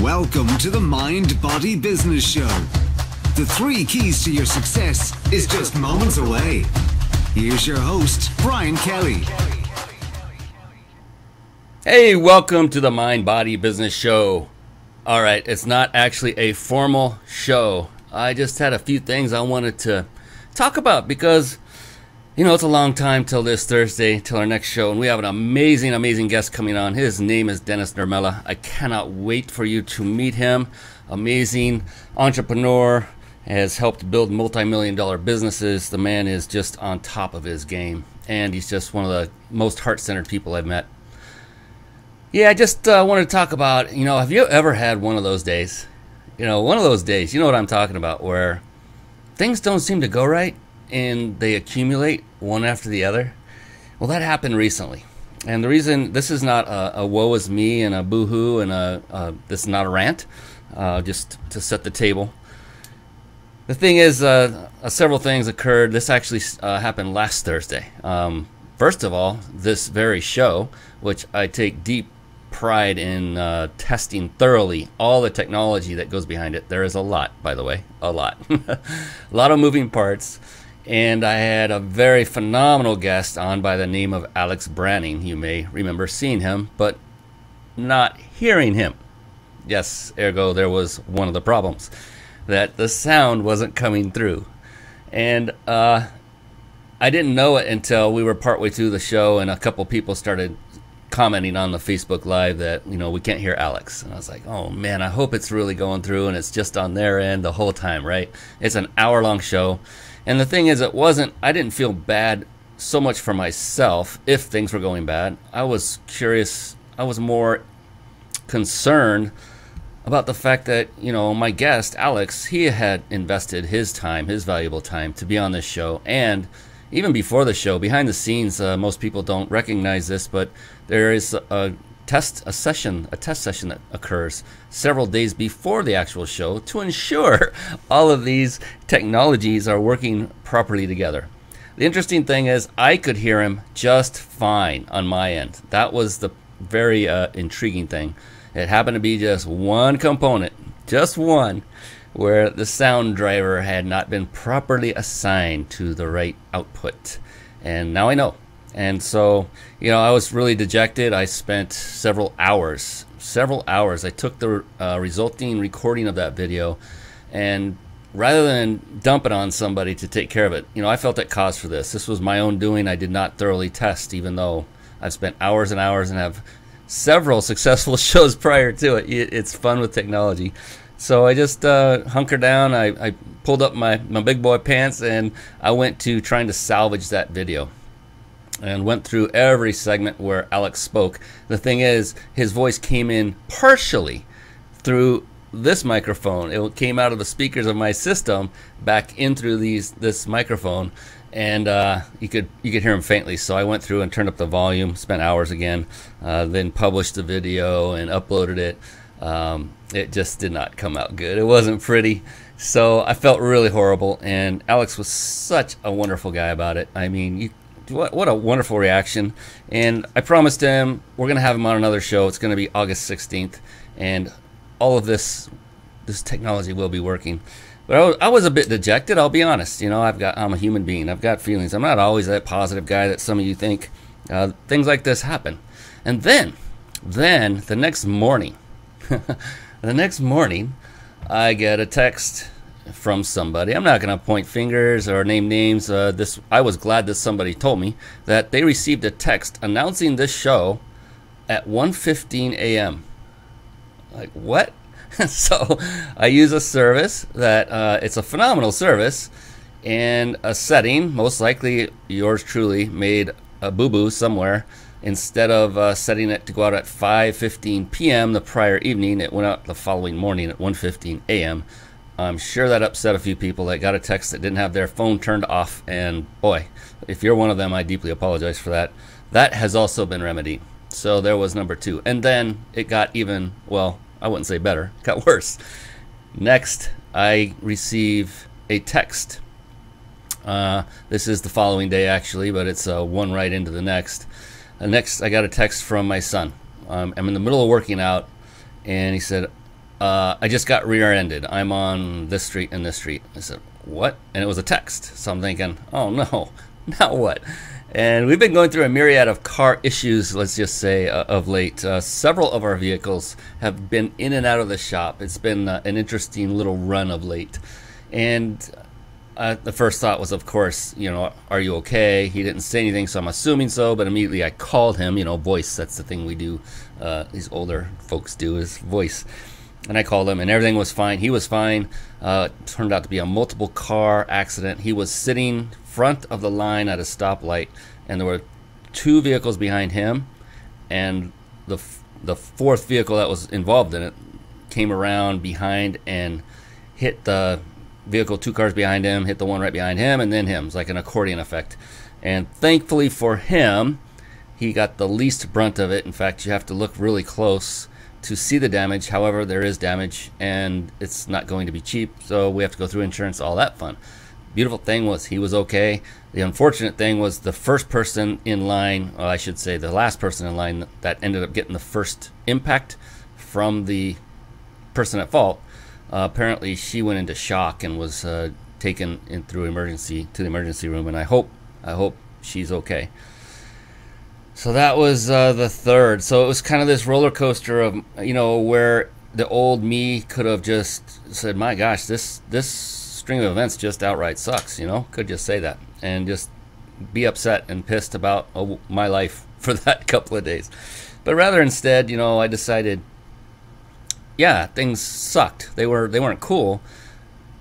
Welcome to the Mind Body Business Show. The 3 keys to your success is just moments away. Here's your host, Brian Kelly. Hey, welcome to the Mind Body Business Show. All right, it's not actually a formal show. I just had a few things I wanted to talk about because, you know, it's a long time till this Thursday, till our next show, and we have an amazing guest coming on. His name is Dennis Nurmela. I cannot wait for you to meet him. Amazing entrepreneur, has helped build multi-million-dollar businesses. The man is just on top of his game, and he's just one of the most heart-centered people I've met. Yeah, I just wanted to talk about, have you ever had one of those days? One of those days, you know what I'm talking about, where things don't seem to go right, and they accumulate one after the other. Well, that happened recently. And the reason, this is not a woe is me and a boo-hoo and this is not a rant, just to set the table. The thing is, several things occurred. This actually happened last Thursday. First of all, this very show, which I take deep pride in testing thoroughly all the technology that goes behind it. There is a lot, by the way, a lot. A lot of moving parts. And I had a very phenomenal guest on by the name of Alex Branning. You may remember seeing him, but not hearing him. Yes, ergo, there was one of the problems, that the sound wasn't coming through. And I didn't know it until we were partway through the show and a couple people started commenting on the Facebook Live that, we can't hear Alex. And I was like, oh man, I hope it's really going through and it's just on their end the whole time, right? It's an hour-long show. And the thing is, I didn't feel bad so much for myself if things were going bad. I was curious, I was more concerned about the fact that, my guest, Alex, he had invested his time, his valuable time, to be on this show. And even before the show, behind the scenes, most people don't recognize this, but there is a test session that occurs several days before the actual show to ensure all of these technologies are working properly together. The interesting thing is I could hear him just fine on my end. That was the very intriguing thing. It happened to be just one component, just one, where the sound driver had not been properly assigned to the right output. And now I know. And so, I was really dejected. I spent several hours. I took the resulting recording of that video, and rather than dump it on somebody to take care of it, I felt at cause for this. This was my own doing. I did not thoroughly test, even though I've spent hours and hours and have several successful shows prior to it. It's fun with technology. So I just hunkered down. I pulled up my big boy pants, and I went to trying to salvage that video. And went through every segment where Alex spoke. The thing is, his voice came in partially through this microphone. It came out of the speakers of my system back in through this microphone, and you could hear him faintly. So I went through and turned up the volume, spent hours again, then published the video and uploaded it. It just did not come out good. It wasn't pretty. So I felt really horrible, and Alex was such a wonderful guy about it. I mean, what a wonderful reaction. And I promised him we're going to have him on another show. It's going to be August 16th, and all of this technology will be working. But I was a bit dejected, I'll be honest. I'm a human being. I've got feelings. I'm not always that positive guy that some of you think. Things like this happen. And then the next morning, I get a text from somebody. I'm not going to point fingers or name names. I was glad that somebody told me that they received a text announcing this show at 1:15 a.m. Like, what? So I use a service that it's a phenomenal service, and a setting, most likely yours truly made a boo-boo somewhere. Instead of setting it to go out at 5:15 p.m. the prior evening, it went out the following morning at 1:15 a.m. I'm sure that upset a few people that got a text that didn't have their phone turned off, and boy, if you're one of them, I deeply apologize for that. That has also been remedied. So there was number 2. And then it got even, well, I wouldn't say better, it got worse. Next, I receive a text. This is the following day, actually, but it's one right into the next. Next, I got a text from my son. I'm in the middle of working out, and he said, I just got rear-ended. I'm on this street and this street. I said, what? And it was a text. So I'm thinking, oh no, now what? And we've been going through a myriad of car issues, let's just say, of late. Several of our vehicles have been in and out of the shop. It's been an interesting little run of late. And the first thought was, of course, are you okay? He didn't say anything, so I'm assuming so. But immediately I called him, voice. That's the thing we do. These older folks do, is voice. And I called him, and everything was fine. He was fine. Turned out to be a multiple car accident. He was sitting front of the line at a stoplight, and there were two vehicles behind him, and the fourth vehicle that was involved in it came around behind and hit the vehicle 2 cars behind him, hit the one right behind him, and then him. It was like an accordion effect. And thankfully for him, he got the least brunt of it. In fact, you have to look really close to see the damage. However, there is damage, and it's not going to be cheap, so we have to go through insurance, all that fun. Beautiful thing was he was okay. The unfortunate thing was the first person in line, well, I should say the last person in line that ended up getting the first impact from the person at fault. Apparently she went into shock and was taken in through emergency to the emergency room, and I hope she's okay. So that was the third. So it was kind of this roller coaster of, where the old me could have just said, my gosh, this string of events just outright sucks, could just say that and just be upset and pissed about my life for that couple of days. But rather instead, I decided, yeah, things sucked. They weren't cool.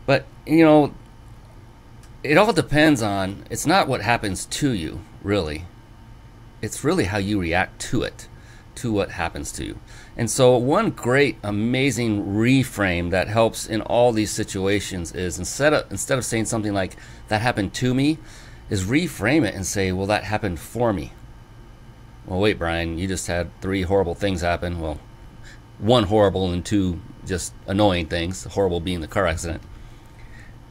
But, it all depends on, it's not what happens to you, really. It's really how you react to it, to what happens to you. And so one great, amazing reframe that helps in all these situations is instead of saying something like, that happened to me, is reframe it and say, well, that happened for me. Well, wait, Brian, you just had 3 horrible things happen. Well, 1 horrible and 2 just annoying things, horrible being the car accident.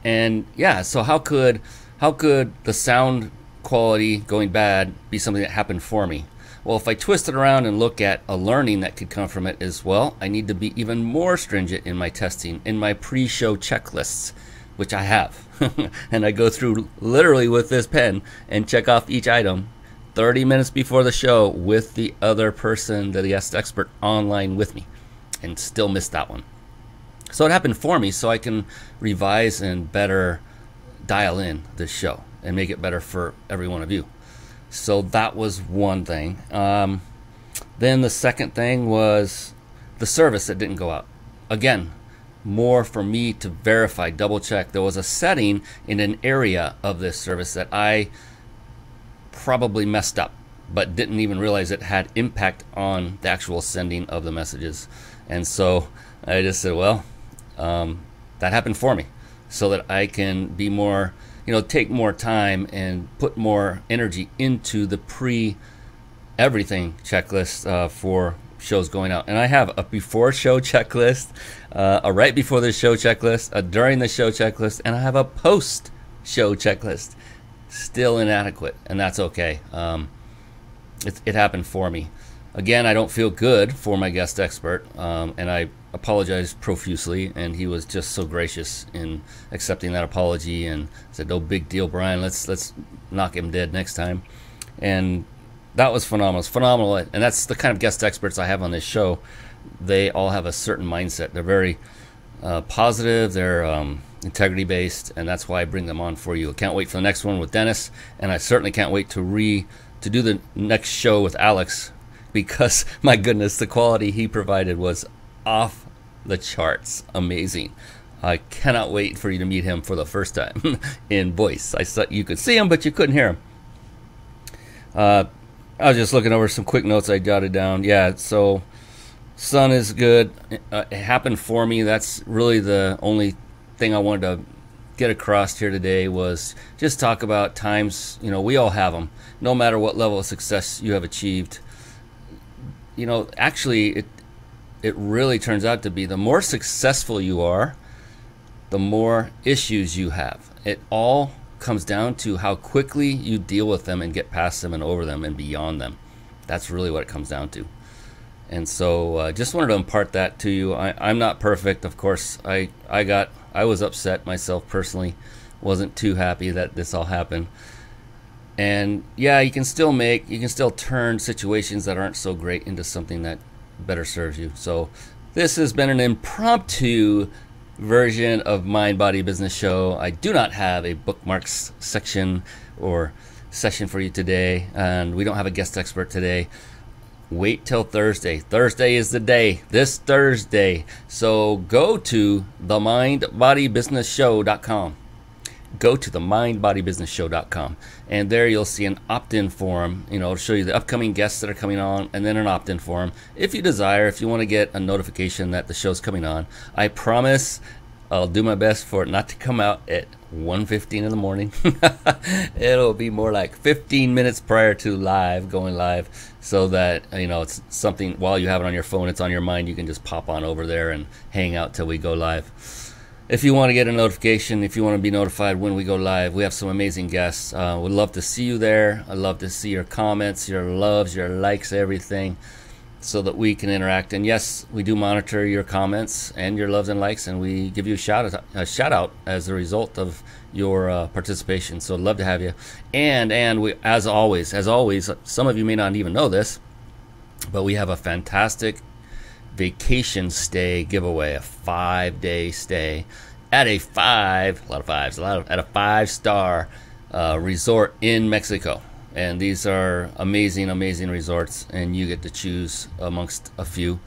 And yeah, so how could the sound quality going bad be something that happened for me? Well, if I twist it around and look at a learning that could come from it as well, I need to be even more stringent in my testing, in my pre-show checklists, which I have. And I go through literally with this pen and check off each item 30 minutes before the show with the other person, the guest expert, online with me, and still missed that one. So it happened for me, so I can revise and better dial in this show and make it better for every one of you. So that was one thing. Then the second thing was the service that didn't go out. Again, more for me to verify, double check. There was a setting in an area of this service that I probably messed up, but didn't even realize it had impact on the actual sending of the messages. And so I just said, well, that happened for me, so that I can be more, take more time and put more energy into the pre-everything checklist for shows going out. And I have a before show checklist, a right before the show checklist, a during the show checklist, and I have a post show checklist. Still inadequate, and that's okay. It happened for me. Again, I don't feel good for my guest expert, and I apologized profusely, and he was just so gracious in accepting that apology and said, no big deal, Brian, let's knock him dead next time. And that was phenomenal. It's phenomenal. And that's the kind of guest experts I have on this show. They all have a certain mindset. They're very positive, they're integrity based, and that's why I bring them on for you. I can't wait for the next one with Dennis, and I certainly can't wait to do the next show with Alex, because my goodness, the quality he provided was off the charts. Amazing. I cannot wait for you to meet him for the first time in voice. I thought you could see him, but you couldn't hear him. I was just looking over some quick notes I jotted down. Yeah, so sun is good. It happened for me. That's really the only thing I wanted to get across here today, was just talk about times, we all have them, no matter what level of success you have achieved. Actually, it really turns out to be the more successful you are, the more issues you have. It all comes down to how quickly you deal with them and get past them and over them and beyond them. That's really what it comes down to. And so just wanted to impart that to you. I'm not perfect, of course. I was upset myself personally. Wasn't too happy that this all happened. And yeah, you can still turn situations that aren't so great into something that better serves you. So this has been an impromptu version of Mind Body Business Show. I do not have a bookmarks section or session for you today, and we don't have a guest expert today. Wait till Thursday. Thursday is the day, this Thursday. So go to themindbodybusinessshow.com. Go to themindbodybusinessshow.com, and there you'll see an opt-in form. It'll show you the upcoming guests that are coming on, and then an opt-in form. If you desire, if you want to get a notification that the show's coming on, I promise I'll do my best for it not to come out at 1:15 in the morning. It'll be more like 15 minutes prior to going live, so that it's something while you have it on your phone, it's on your mind, you can just pop on over there and hang out till we go live. If you want to get a notification, if you want to be notified when we go live, we have some amazing guests. We'd love to see you there. I'd love to see your comments, your loves, your likes, everything, so that we can interact. And yes, we do monitor your comments and your loves and likes, and we give you a shout out as a result of your participation. So I'd love to have you. And we, as always, some of you may not even know this, but we have a fantastic vacation stay giveaway, a 5-day stay at a 5-star resort in Mexico. And these are amazing resorts, and you get to choose amongst a few.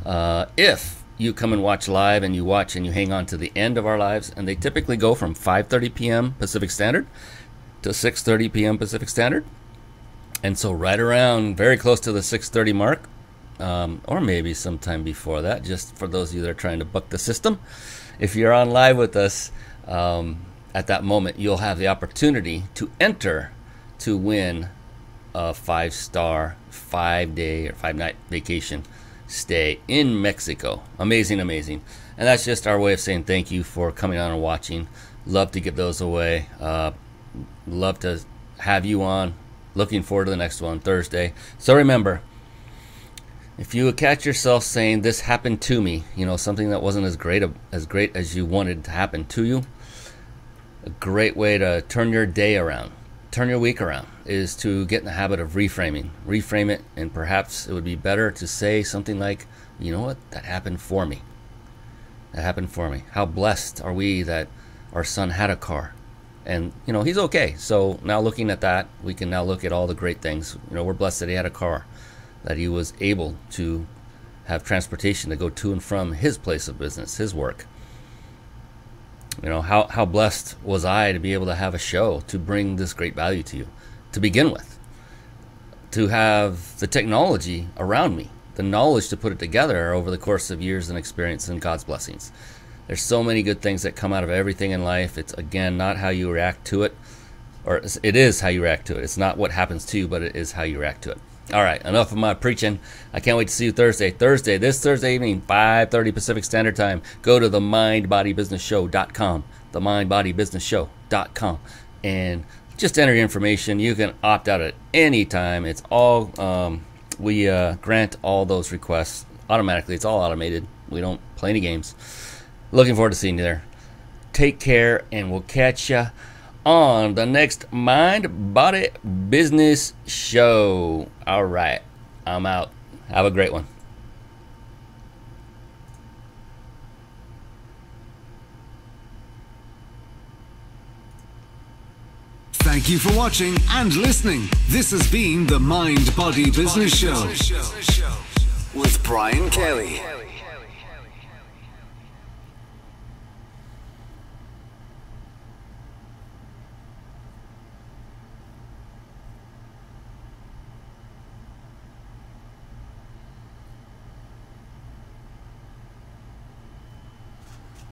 If you come and watch live, and you watch and you hang on to the end of our lives, and they typically go from 5:30 p.m. Pacific Standard to 6:30 p.m. Pacific Standard. And so right around very close to the 6:30 mark, or maybe sometime before that, just for those of you that are trying to buck the system. If you're on live with us, at that moment, you'll have the opportunity to enter to win a 5-star, 5-day or 5-night vacation stay in Mexico. Amazing. And that's just our way of saying thank you for coming on and watching. Love to give those away. Love to have you on. Looking forward to the next one, Thursday. So remember, if you catch yourself saying, this happened to me, something that wasn't as great as you wanted to happen to you, a great way to turn your day around, turn your week around, is to get in the habit of reframing. Reframe it, and perhaps it would be better to say something like, you know what, that happened for me. That happened for me. How blessed are we that our son had a car, and he's okay. So now looking at that, we can now look at all the great things. We're blessed that he had a car, that he was able to have transportation to go to and from his place of business, his work. How blessed was I to be able to have a show to bring this great value to you, to begin with, to have the technology around me, the knowledge to put it together over the course of years and experience and God's blessings. There's so many good things that come out of everything in life. It's, again, not how you react to it, or it is how you react to it. It's not what happens to you, but it is how you react to it. All right, enough of my preaching. I can't wait to see you Thursday, this Thursday evening, 5:30 Pacific Standard Time. Go to themindbodybusinessshow.com, themindbodybusinessshow.com, and just enter your information. You can opt out at any time. It's all, we grant all those requests automatically. It's all automated. We don't play any games. Looking forward to seeing you there. Take care, and we'll catch ya on the next Mind Body Business Show. All right, I'm out. Have a great one. Thank you for watching and listening. This has been the Mind Body Business Show with Brian Kelly.